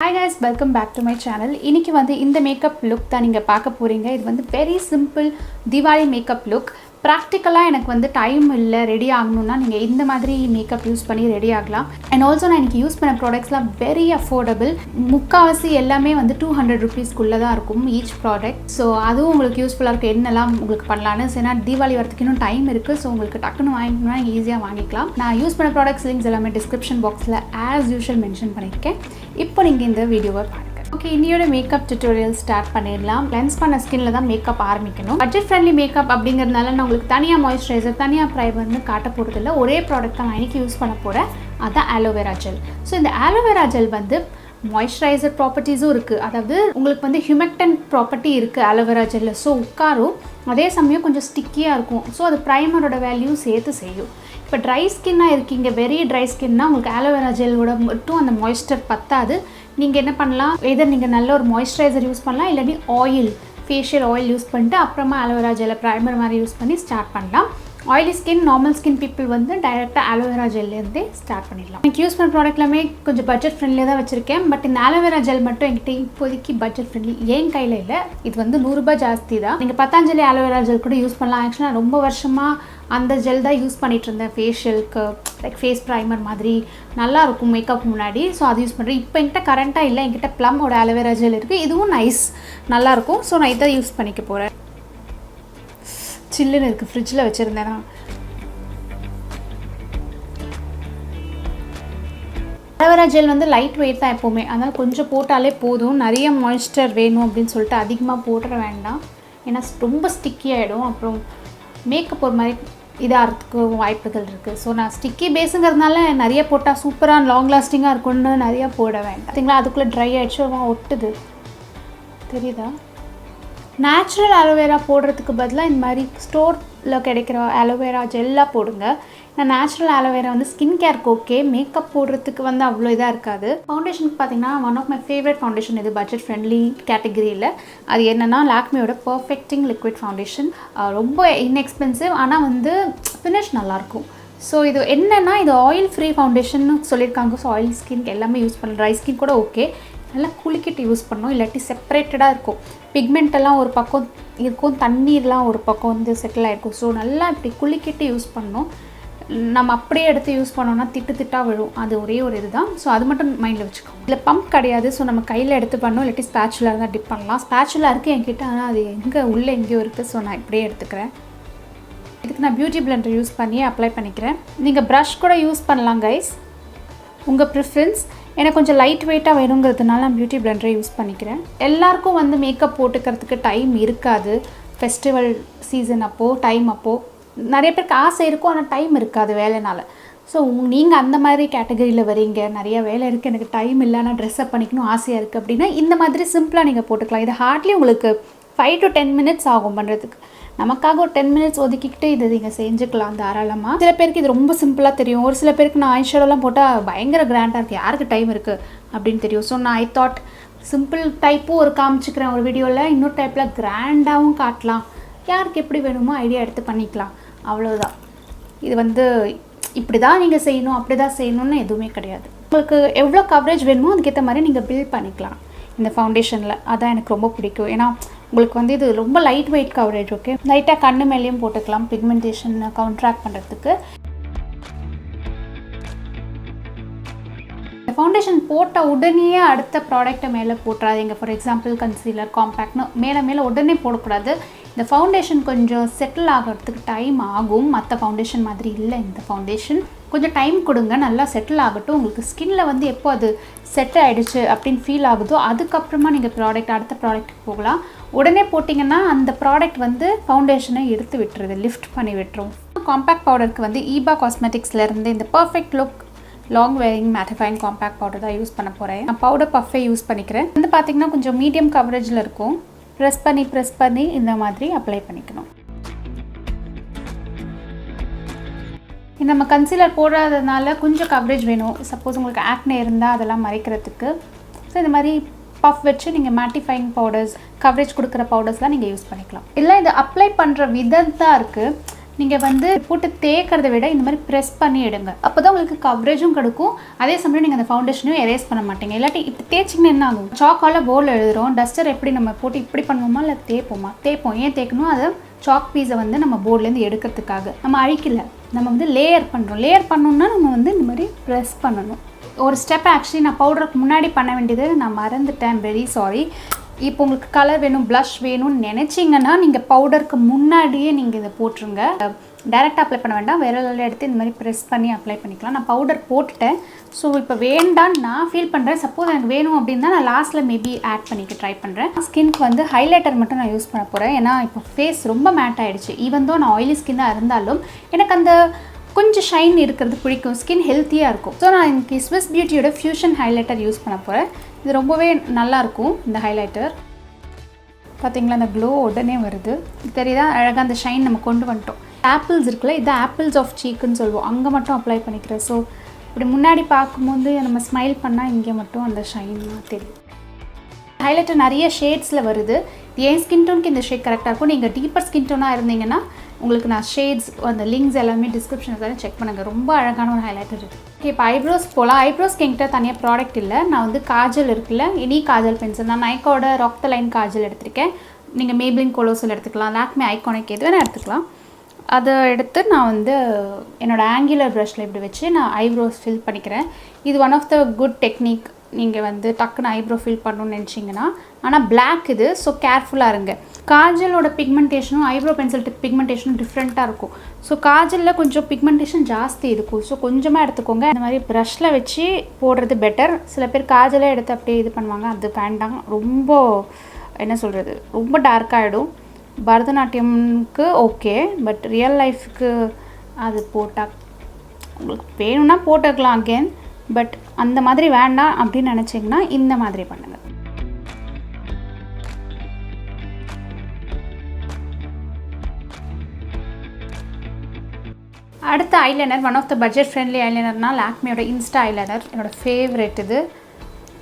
Hi guys, welcome back to my channel. இன்னைக்கு வந்து இந்த மேக்கப் லுக் தான் நீங்க பார்க்க போறீங்க. இது வந்து very simple Diwali makeup look. Practically எனக்கு வந்து டைம் இல்ல ரெடி ஆகணும்னா நீங்க இந்த மாதிரி மேக்கப் யூஸ் பண்ணி ரெடி ஆகலாம். And also நான் இன்னைக்கு யூஸ் பண்ண ப்ராடக்ட்ஸ்லாம் very affordable. முக்காவாசி எல்லாமே வந்து 200 rupees குள்ள தான் இருக்கும் each product. So அதுவும் உங்களுக்கு யூஸ்ஃபுல்லா இருக்கு. என்னலாம் உங்களுக்கு பண்ணலாம்னு ஏன்னா தீபாவளி வரதுக்கு இன்னும் டைம் இருக்கு. So உங்களுக்கு டக்குன்னு வாங்கிக்கணும்னா ஈஸியா வாங்கிக்கலாம். நான் யூஸ் பண்ண ப்ராடக்ட்ஸ் லிங்க்ஸ் எல்லாமே description boxல as usual mention பண்ணிருக்கேன். இப்போ நீங்க இந்த வீடியோவை பாருங்க. Okay, இன்னையோட மேக்கப் டியூட்டோரியல் ஸ்டார்ட் பண்ணிடலாம். கிளென்ஸ் பண்ண ஸ்கின்ல தான் மேக்கப் ஆரம்பிக்கணும். பட்ஜெட் ஃப்ரெண்ட்லி மேக்கப் அப்படிங்கிறதுனால நான் உங்களுக்கு தனியா மாய்ஸ்சரைசர் தனியா ப்ரைமர்னு காட்ட போறது இல்ல. ஒரே ப்ராடக்ட் தான் நான் இன்னைக்கு யூஸ் பண்ண போறேன். அதான் ஆலோவேரா ஜெல். ஸோ இந்த ஆலோவேரா ஜெல் வந்து மாய்ஸ்சரைசர் ப்ராப்பர்ட்டிஸும் இருக்குது. அதாவது உங்களுக்கு வந்து ஹியூமெக்டன்ட் ப்ராப்பர்ட்டி இருக்குது ஆலோவேரா ஜெல்லில். ஸோ உட்காரும், அதே சமயம் கொஞ்சம் ஸ்டிக்கியாக இருக்கும். ஸோ அது ப்ரைமரோட வேல்யூ சேர்த்து செய்யும். இப்போ ட்ரை ஸ்கின்னாக இருக்கீங்க, வெரி ட்ரை ஸ்கின்னா உங்களுக்கு ஆலோவேரா ஜெல்லோட மட்டும் அந்த மாய்ஸ்சர் பத்தாது. நீங்கள் என்ன பண்ணலாம், எதர் நீங்கள் நல்ல ஒரு மாய்ஸ்சரைசர் யூஸ் பண்ணலாம், இல்லாட்டி ஆயில் ஃபேஷியல் ஆயில் யூஸ் பண்ணிட்டு அப்புறமா ஆலோவேரா ஜெல்லை ப்ரைமர் மாதிரி யூஸ் பண்ணி ஸ்டார்ட் பண்ணலாம். Oily skin normal skin people வந்து டைரெக்டாக ஆலோவேரா ஜெல்லேருந்தே ஸ்டார்ட் பண்ணிடலாம். எனக்கு யூஸ் பண்ண ப்ராடக்ட் எல்லாமே கொஞ்சம் பட்ஜெட் ஃப்ரெண்ட்லியாக தான் வச்சுருக்கேன். பட் இந்த ஆலோவேரா ஜெல் மட்டும் என்கிட்ட இப்போதைக்கு பட்ஜெட் ஃப்ரெண்ட்லி என் கையில் இல்லை. இது வந்து 100 ரூபாய் ஜாஸ்தி தான். நீங்கள் பத்தாஞ்சலி ஆலோவேரா ஜெல் கூட யூஸ் பண்ணலாம். ஆக்சுவலாக ரொம்ப வருஷமாக அந்த ஜெல் தான் யூஸ் பண்ணிகிட்டு இருந்தேன் ஃபேஷியலுக்கு, லைக் ஃபேஸ் ப்ரைமர் மாதிரி நல்லாயிருக்கும் மேக்கப் முன்னாடி. ஸோ அது யூஸ் பண்ணுறேன். இப்போ என்கிட்ட கரண்ட்டாக இல்லை, என்கிட்ட ப்ளம்மோட ஆலோவேரா ஜெல் இருக்குது. இதுவும் நைஸ், நல்லாயிருக்கும். ஸோ நான் இதை யூஸ் பண்ணிக்க போகிறேன். சில்லுன்னு இருக்குது, ஃப்ரிட்ஜில் வச்சுருந்தேன்னா. ஆலோவேரா ஜெல் வந்து லைட் வெயிட் தான் எப்போவுமே, அதனால் கொஞ்சம் போட்டாலே போதும். நிறைய மாய்ஸ்சர் வேணும் அப்படின்னு சொல்லிட்டு அதிகமாக போட்டுற வேண்டாம், ஏன்னா ரொம்ப ஸ்டிக்கி ஆகிடும். அப்புறம் மேக்கப் ஒரு மாதிரி இதாகிறதுக்கு வாய்ப்புகள் இருக்குது. ஸோ நான் ஸ்டிக்கி பேஸுங்கிறதுனால நிறைய போட்டால் சூப்பராக லாங் லாஸ்டிங்காக இருக்கும்னு நிறையா போட வேண்டாம். பார்த்தீங்களா, அதுக்குள்ளே ட்ரை ஆகிடுச்சு, ஒட்டுது தெரியுதா. நேச்சுரல் ஆலோவேரா போடுறதுக்கு பதிலாக இந்த மாதிரி ஸ்டோரில் கிடைக்கிற ஆலோவேரா ஜெல்லாக போடுங்க. நான் நேச்சுரல் ஆலோவேரா வந்து ஸ்கின் கேருக்கு ஓகே, மேக்கப் போடுறதுக்கு வந்து அவ்வளோ இதாக இருக்காது. ஃபவுண்டேஷனுக்கு பார்த்தீங்கன்னா one of my favourite foundation இது பட்ஜெட் ஃப்ரெண்ட்லி கேட்டகரியில். அது என்னென்னா லாக்மேயோட பர்ஃபெக்டிங் லிக்விட் ஃபவுண்டேஷன். ரொம்ப இன்எக்ஸ்பென்சிவ், ஆனால் வந்து ஃபினிஷ் நல்லாயிருக்கும். ஸோ இது என்னென்னா இது ஆயில் ஃப்ரீ ஃபவுண்டேஷன் சொல்லியிருக்காங்க. ஸோ ஆயில் ஸ்கின்க்கு எல்லாமே யூஸ் பண்ணலாம். ட்ரை ஸ்கின் கூட ஓகே, நல்லா குளிக்கிட்டு யூஸ் பண்ணணும், இல்லாட்டி செப்பரேட்டடாக இருக்கும். பிக்மெண்ட்டெல்லாம் ஒரு பக்கம் இருக்கும், தண்ணீர்லாம் ஒரு பக்கம் வந்து செட்டில் ஆகிருக்கும். ஸோ நல்லா இப்படி குளிக்கிட்டு யூஸ் பண்ணணும். நம்ம அப்படியே எடுத்து யூஸ் பண்ணோன்னா திட்டாக விழும். அது ஒரே ஒரு இது தான். ஸோ அது மட்டும் மைண்டில் வச்சுக்கோங்க. இதில் பம்ப் கிடையாது. ஸோ நம்ம கையில் எடுத்து பண்ணணும், இல்லாட்டி ஸ்பேச்சுலா இருந்தால் டிப் பண்ணலாம். ஸ்பேச்சுலா இருக்குது என்கிட்ட, ஆனால் அது எங்கே உள்ளே எங்கேயோ இருக்குது. ஸோ நான் இப்படியே எடுத்துக்கிறேன். இதுக்கு நான் பியூட்டி பிளெண்டர் யூஸ் பண்ணி அப்ளை பண்ணிக்கிறேன். நீங்கள் ப்ரஷ் கூட யூஸ் பண்ணலாம் கைஸ், உங்கள் ப்ரிஃபரன்ஸ். எனக்கு கொஞ்சம் லைட் வெயிட்டாக வேணுங்கிறதுனால நான் பியூட்டி பிளெண்டரை யூஸ் பண்ணிக்கிறேன். எல்லாருக்கும் வந்து மேக்கப் போட்டுக்கிறதுக்கு டைம் இருக்காது. ஃபெஸ்டிவல் சீசன் அப்போது, டைம் அப்போது நிறைய பேருக்கு ஆசை இருக்கும், ஆனால் டைம் இருக்காது வேலைனால. ஸோ நீங்கள் அந்த மாதிரி கேட்டகரியில் வரீங்க, நிறைய வேலை இருக்குது, எனக்கு டைம் இல்லை, ஆனால் ட்ரெஸ்அப் பண்ணிக்கணும் ஆசையாக இருக்குது அப்படின்னா இந்த மாதிரி சிம்பிளாக நீங்கள் போட்டுக்கலாம். இது ஹார்ட்லி உங்களுக்கு 5 to 10 minutes ஆகும் பண்ணுறதுக்கு. நமக்காக ஒரு 10 minutes ஒதுக்கிக்கிட்டு இதை நீங்கள் செஞ்சுக்கலாம் தாராளமாக. சில பேருக்கு இது ரொம்ப சிம்பிளாக தெரியும். ஒரு சில பேருக்கு நான் ஐஷேடோலாம் போட்டால் பயங்கர கிராண்டாக இருக்குது, யாருக்கு டைம் இருக்குது அப்படின்னு தெரியும். ஸோ நான் ஐ தாட் சிம்பிள் டைப்பும் ஒரு காமிச்சிக்கிறேன் ஒரு வீடியோவில், இன்னொரு டைப்பில் கிராண்டாகவும் காட்டலாம். யாருக்கு எப்படி வேணுமோ ஐடியா எடுத்து பண்ணிக்கலாம், அவ்வளோதான். இது வந்து இப்படி தான் நீங்கள் செய்யணும், அப்படி தான் செய்யணும்னு எதுவுமே கிடையாது. உங்களுக்கு எவ்வளோ கவரேஜ் வேணுமோ அதுக்கேற்ற மாதிரி நீங்கள் பில்ட் பண்ணிக்கலாம் இந்த ஃபவுண்டேஷனில். அதான் எனக்கு ரொம்ப பிடிக்கும். ஏன்னா உங்களுக்கு வந்து இது ரொம்ப லைட் வெயிட் கவரேஜ். ஓகே, லைட்டாக கண்ணு மேலேயும் போட்டுக்கலாம் பிக்மெண்டேஷன் கவுண்ட்ராக்ட் பண்ணுறதுக்கு. ஃபவுண்டேஷன் போட்ட உடனே அடுத்த ப்ராடக்ட்டை மேலே போட்டுறாதீங்க. ஃபார் எக்ஸாம்பிள் கன்சீலர், காம்பேக்ட்னு மேலே உடனே போடக்கூடாது. இந்த ஃபவுண்டேஷன் கொஞ்சம் செட்டில் ஆகிறதுக்கு டைம் ஆகும். மற்ற ஃபவுண்டேஷன் மாதிரி இல்லை இந்த ஃபவுண்டேஷன். கொஞ்சம் டைம் கொடுங்க, நல்லா செட்டில் ஆகட்டும். உங்களுக்கு ஸ்கின்ல வந்து எப்போ அது செட் ஆகிடுச்சு அப்படின்னு ஃபீல் ஆகுதோ அதுக்கப்புறமா நீங்கள் அடுத்த ப்ராடக்ட்டுக்கு போகலாம். உடனே போட்டிங்கன்னா அந்த ப்ராடக்ட் வந்து ஃபவுண்டேஷனை எடுத்து விட்டுருது, லிஃப்ட் பண்ணி விட்டுரும். காம்பேக்ட் பவுடருக்கு வந்து ஈபா காஸ்மெட்டிக்ஸ்லேருந்து இந்த perfect look long wearing mattifying compact powder தான் யூஸ் பண்ண போகிறேன். நான் பவுடர் பஃபே யூஸ் பண்ணிக்கிறேன். வந்து பார்த்திங்கன்னா கொஞ்சம் மீடியம் கவரேஜில் இருக்கும். ப்ரெஸ் பண்ணி இந்த மாதிரி அப்ளை பண்ணிக்கணும். நம்ம கன்சீலர் போடாததுனால கொஞ்சம் கவரேஜ் வேணும். சப்போஸ் உங்களுக்கு ஆக்னே இருந்தால் அதெல்லாம் மறைக்கிறதுக்கு. ஸோ இந்த மாதிரி பஃப் வச்சு நீங்கள் மேட்டிஃபைங் பவுடர்ஸ், கவரேஜ் கொடுக்குற பவுடர்ஸ்லாம் நீங்கள் யூஸ் பண்ணிக்கலாம். இல்லை இது அப்ளை பண்ணுற விதம் தான் இருக்குது. நீங்கள் வந்து போட்டு தேய்க்கிறத விட இந்த மாதிரி ப்ரெஸ் பண்ணி எடுங்க. அப்போ தான் உங்களுக்கு கவரேஜும் கிடைக்கும், அதே சமயம் நீங்கள் அந்த ஃபவுண்டேஷனையும் எரேஸ் பண்ண மாட்டீங்க. இல்லாட்டி இப்போ தேய்ச்சிங்கன்னா என்ன ஆகும், சாக்கால் போர்டில் எழுதுகிறோம், டஸ்டர் எப்படி நம்ம போட்டு இப்படி பண்ணுவோமா இல்லை தேய்ப்போம். ஏன் தேய்க்கணும், அதை சாக் பீஸை வந்து நம்ம போர்ட்லேருந்து எடுக்கிறதுக்காக. நம்ம அழிக்கல, நம்ம வந்து லேயர் பண்ணோம்னா நம்ம வந்து இந்த மாதிரி ப்ரெஸ் பண்ணணும். ஒரு ஸ்டெப் ஆக்சுவலி நான் பவுடருக்கு முன்னாடி பண்ண வேண்டியது நான் மறந்துட்டேன், வெரி சாரி. இப்போ உங்களுக்கு கலர் வேணும், ப்ளஷ் வேணும்னு நினச்சிங்கன்னா நீங்கள் பவுடருக்கு முன்னாடியே நீங்கள் இதை போட்டுருங்க. டைரெக்டாக அப்ளை பண்ண வேண்டாம், விரலில் எடுத்து இந்த மாதிரி ப்ரெஸ் பண்ணி அப்ளை பண்ணிக்கலாம். நான் பவுடர் போட்டுட்டேன். ஸோ இப்போ வேண்டான்னு நான் ஃபீல் பண்ணுறேன். சப்போஸ் எனக்கு வேணும் அப்படின்னா நான் லாஸ்ட்டில் மேபி ஆட் பண்ணிக்க ட்ரை பண்ணுறேன். ஸ்கின்க்கு வந்து ஹைலைட்டர் மட்டும் நான் யூஸ் பண்ண போகிறேன். ஏன்னா இப்போ ஃபேஸ் ரொம்ப மேட் ஆகிடுச்சு. ஈவன் தான் நான் ஆயிலி ஸ்கின்னாக இருந்தாலும் எனக்கு அந்த கொஞ்சம் ஷைன் இருக்கிறது பிடிக்கும், ஸ்கின் ஹெல்த்தியாக இருக்கும். ஸோ நான் இன்னைக்கு ஸ்விஸ் பியூட்டியோட ஃபியூஷன் ஹைலைட்டர் யூஸ் பண்ண போகிறேன். இது ரொம்பவே நல்லாயிருக்கும் இந்த ஹைலைட்டர். பார்த்திங்களா, அந்த க்ளோ உடனே வருது, தெரியுதா, அழகாக அந்த ஷைன் நம்ம கொண்டு வந்துட்டோம். ஆப்பிள்ஸ் இருக்குல்ல, இது ஆப்பிள்ஸ் ஆஃப் சீக்குன்னு சொல்லுவோம், அங்கே மட்டும் அப்ளை பண்ணிக்கிறேன். ஸோ இப்படி முன்னாடி பார்க்கும்போது நம்ம ஸ்மைல் பண்ணால் இங்கே மட்டும் அந்த ஷைனாக தெரியும். ஹைலைட்டர் நிறைய ஷேட்ஸில் வருது. என் ஸ்கின் டோனுக்கு இந்த ஷேட் கரெக்டாக இருக்கும். நீங்கள் டீப்பர் ஸ்கின் டோனாக இருந்தீங்கன்னா உங்களுக்கு நான் ஷேட்ஸ் அந்த லிங்க்ஸ் எல்லாமே டிஸ்கிரிப்ஷனில் தான் செக் பண்ணுங்கள். ரொம்ப அழகான ஒரு ஹைலைட்டர் இருக்குது. ஓகே, இப்போ ஐப்ரோஸ் போகலாம். ஐப்ரோஸ்க்கு என்கிட்ட தனியாக ப்ராடக்ட் இல்லை. நான் வந்து காஜல் இருக்குல்ல, இனி காஜல் பென்சில், நான் நைக்காவோட ராக் த லைன் காஜல் எடுத்திருக்கேன். நீங்கள் மேப்ளின் கொலோசல் எடுத்துக்கலாம், லாக்மே ஐகானிக் எது வேணால் எடுத்துக்கலாம். அதை எடுத்து நான் வந்து என்னோடய ஆங்குலர் ப்ரஷில் இப்படி வச்சு நான் ஐப்ரோஸ் ஃபில் பண்ணிக்கிறேன். இது one of the good technique. நீங்கள் வந்து டக்குன்னு ஐப்ரோ ஃபில் பண்ணணும்னு நினச்சிங்கன்னா. ஆனால் பிளாக் இது, ஸோ கேர்ஃபுல்லாக இருங்க. காஜலோட பிக்மெண்டேஷனும் ஐப்ரோ பென்சில் பிக்மெண்டேஷனும் டிஃப்ரெண்ட்டாக இருக்கும். ஸோ காஜலில் கொஞ்சம் பிக்மெண்டேஷன் ஜாஸ்தி இருக்கும். ஸோ கொஞ்சமாக எடுத்துக்கோங்க. இந்த மாதிரி ப்ரஷில் வச்சு போடுறது பெட்டர். சில பேர் காஜலே எடுத்து அப்படியே இது பண்ணுவாங்க, அது வேண்டாம். ரொம்ப என்ன சொல்கிறது, ரொம்ப டார்க்காகிடும். பரதநாட்டியம்க்கு ஓகே, பட் ரியல் லைஃப்க்கு அது போட்டால் உங்களுக்கு வேணும்னா போட்டுக்கலாம் அகெயின். பட் அந்த மாதிரி வேண்டாம் அப்படின்னு நினச்சிங்கன்னா இந்த மாதிரி பண்ணுங்கள். அடுத்த eyeliner one of the budget friendly ஐலைனர்னால் லாக்மேயோட இன்ஸ்டா ஐலைனர் என்னோடய ஃபேவரெட் இது.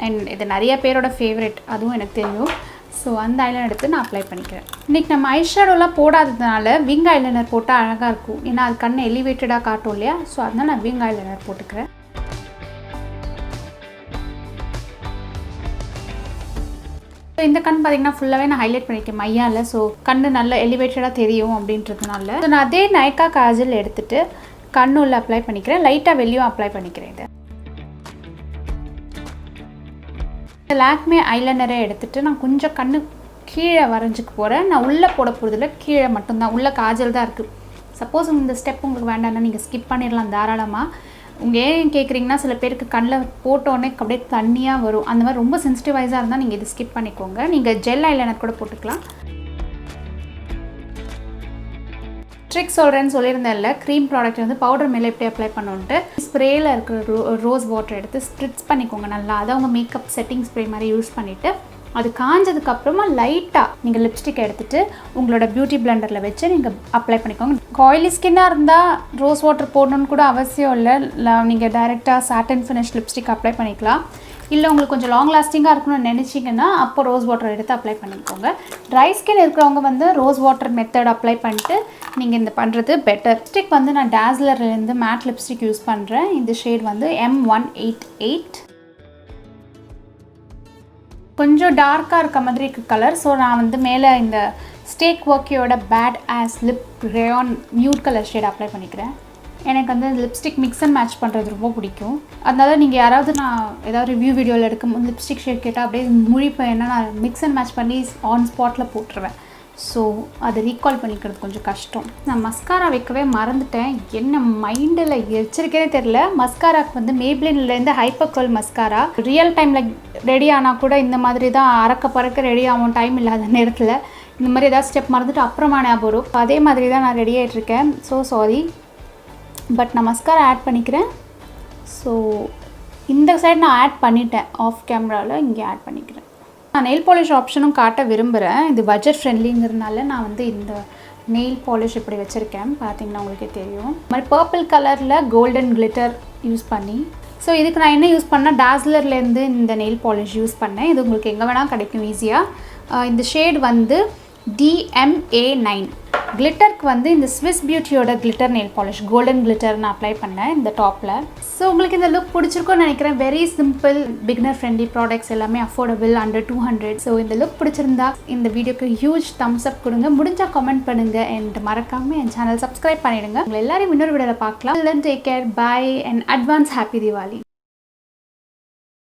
அண்ட் இது நிறைய பேரோட ஃபேவரெட், அதுவும் எனக்கு தெரியும். ஸோ அந்த ஐலைனர் எடுத்து நான் அப்ளை பண்ணிக்கிறேன். இன்றைக்கி நம்ம ஐஷேடோலாம் போடாததுனால விங் ஐலைனர் போட்டால் அழகாக இருக்கும். ஏன்னா அது கண்ணை எலிவேட்டடாக காட்டும் இல்லையா, ஸோ அதனால் நான் விங் ஐலைனர் போட்டுக்கிறேன். ஸோ இந்த கண் பார்த்திங்கன்னா ஃபுல்லாகவே நான் ஹைலைட் பண்ணியிருக்கேன் மையால். ஸோ கண் நல்லா எலிவேட்டடாக தெரியும் அப்படின்றதுனால ஸோ நான் அதே நைக்கா காஜல் எடுத்துகிட்டு கண்ணு உள்ள அப்ளை பண்ணிக்கிறேன். லைட்டாக வெளியும் அப்ளை பண்ணிக்கிறேன். இது இந்த லாக்மே ஐலைனரை எடுத்துகிட்டு நான் கொஞ்சம் கண்ணு கீழே வரைஞ்சிக்க போகிறேன். நான் உள்ளே போட போகிறதில்ல, கீழே மட்டும்தான். உள்ள காஜல் தான் இருக்குது. சப்போஸ் இந்த ஸ்டெப் உங்களுக்கு வேண்டாம்னா நீங்கள் ஸ்கிப் பண்ணிடலாம் தாராளமாக. உங்கள் ஏன் கேட்குறீங்கன்னா, சில பேருக்கு கண்ணில் போட்டோடனே அப்படியே தண்ணியாக வரும். அந்த மாதிரி ரொம்ப சென்சிட்டிவைஸாக இருந்தால் நீங்கள் இது ஸ்கிப் பண்ணிக்கோங்க. நீங்கள் ஜெல் ஐலைனர் கூட போட்டுக்கலாம். ட்ரிக் சொல்கிறேன்னு சொல்லியிருந்தேன்ல, க்ரீம் ப்ராடக்ட் வந்து பவுடர் மேலே எப்படி அப்ளை பண்ணணுன்ட்டு ஸ்ப்ரேயில் இருக்கிற ரோஸ் வாட்டர் எடுத்து ஸ்ப்ரிட்ஸ் பண்ணிக்கோங்க நல்லா. அதை அவங்க மேக்கப் செட்டிங் ஸ்ப்ரே மாதிரி யூஸ் பண்ணிவிட்டு அது காஞ்சதுக்கப்புறமா லைட்டாக நீங்கள் லிப்ஸ்டிக் எடுத்துகிட்டு உங்களோட பியூட்டி பிளெண்டரில் வச்சு நீங்கள் அப்ளை பண்ணிக்கோங்க. ஆயிலி ஸ்கின்னாக இருந்தால் ரோஸ் வாட்டர் போடணுன்னு கூட அவசியம் இல்லை. நீங்கள் டைரெக்டாக சாட்டன் ஃபினிஷ் லிப்ஸ்டிக் அப்ளை பண்ணிக்கலாம். இல்லை உங்களுக்கு கொஞ்சம் லாங் லாஸ்டிங்காக இருக்கணும்னு நினச்சிங்கன்னா அப்போ ரோஸ் வாட்டர் எடுத்து அப்ளை பண்ணிக்கோங்க. ட்ரை ஸ்கின் இருக்கிறவங்க வந்து ரோஸ் வாட்டர் மெத்தட் அப்ளை பண்ணிட்டு நீங்கள் இந்த பண்ணுறது பெட்டர். லிப்ஸ்டிக் வந்து நான் டாஸ்லர்லேருந்து மேட் லிப்ஸ்டிக் யூஸ் பண்ணுறேன். இந்த ஷேட் வந்து M188. கொஞ்சம் டார்க்காக இருக்க மாதிரி இருக்குது கலர். ஸோ நான் வந்து மேலே இந்த ஸ்டேக் ஒர்க்கியோட bad ass lip crayon nude colour shade apply பண்ணிக்கிறேன். எனக்கு வந்து லிப்ஸ்டிக் மிக்ஸ் அண்ட் மேட்ச் பண்ணுறது ரொம்ப பிடிக்கும். அதனால நீங்கள் யாராவது நான் ஏதாவது ரிவ்யூ வீடியோவில் எடுக்கும்போது லிப்ஸ்டிக் ஷேட் கேட்டால் அப்படியே முழிப்பேன். ஏன்னா நான் மிக்ஸ் அண்ட் மேட்ச் பண்ணி ஆன் ஸ்பாட்டில் போட்டுருவேன். ஸோ அதை ரீகால் பண்ணிக்கிறது கொஞ்சம் கஷ்டம். நான் மஸ்காரா வைக்கவே மறந்துட்டேன். என்ன மைண்டில் வச்சிருக்கேனே தெரில. மஸ்காராக்கு வந்து மேப்ளின்லேருந்து ஹைப்பர் கர்ல் மஸ்காரா ரியல் டைமில் ரெடி ஆனால் கூட இந்த மாதிரி தான் அறக்க பறக்க ரெடி ஆகும். டைம் இல்லாத நேரத்தில் இந்த மாதிரி ஏதாவது ஸ்டெப் மறந்துட்டு அப்புறமா ஞாபகம் வரும். அதே மாதிரி தான் நான் ரெடி ஆகிட்ருக்கேன். ஸோ சாரி, பட் நான் மஸ்காரா ஆட் பண்ணிக்கிறேன். ஸோ இந்த சைடு நான் ஆட் பண்ணிட்டேன், ஆஃப் கேமராவில் இங்கே ஆட் பண்ணிக்கிறேன். நான் நெயில் பாலிஷ் ஆப்ஷனும் காட்ட விரும்புகிறேன். இது பட்ஜெட் ஃப்ரெண்ட்லிங்கிறதுனால நான் வந்து இந்த நெயில் பாலிஷ் இப்படி வச்சுருக்கேன். பார்த்தீங்கன்னா உங்களுக்கே தெரியும். இந்த மாதிரி பர்பிள் கலரில் கோல்டன் கிளிட்டர் யூஸ் பண்ணி. ஸோ இதுக்கு நான் என்ன யூஸ் பண்ணால் டாஸ்லர்லேருந்து இந்த நெயில் பாலிஷ் யூஸ் பண்ணேன். இது உங்களுக்கு எங்கே வேணால் கிடைக்கும் ஈஸியாக. இந்த ஷேட் வந்து DMA9. கிளிட்டருக்கு வந்து இந்த ஸ்விஸ் பியூட்டியோட glitter nail polish golden glitter நான் அப்ளை பண்ணேன் இந்த டாப்பில். ஸோ உங்களுக்கு இந்த லுக் பிடிச்சிருக்கும்னு நினைக்கிறேன். Very simple, beginner friendly products எல்லாமே அஃபோர்டபுள், அண்டர் 200. ஸோ இந்த லுக் பிடிச்சிருந்தா இந்த வீடியோக்கு ஹியூஜ் தம்ஸ் அப் கொடுங்க, முடிஞ்சால் கமெண்ட் பண்ணுங்கள், அண்ட் மறக்காமல் என் சேனல் சப்ஸ்கிரைப் பண்ணிவிடுங்க. உங்களை எல்லாரையும் இன்னொரு வீடியோவில் பார்க்கலாம். Take care, bye, and advance happy Deepavali.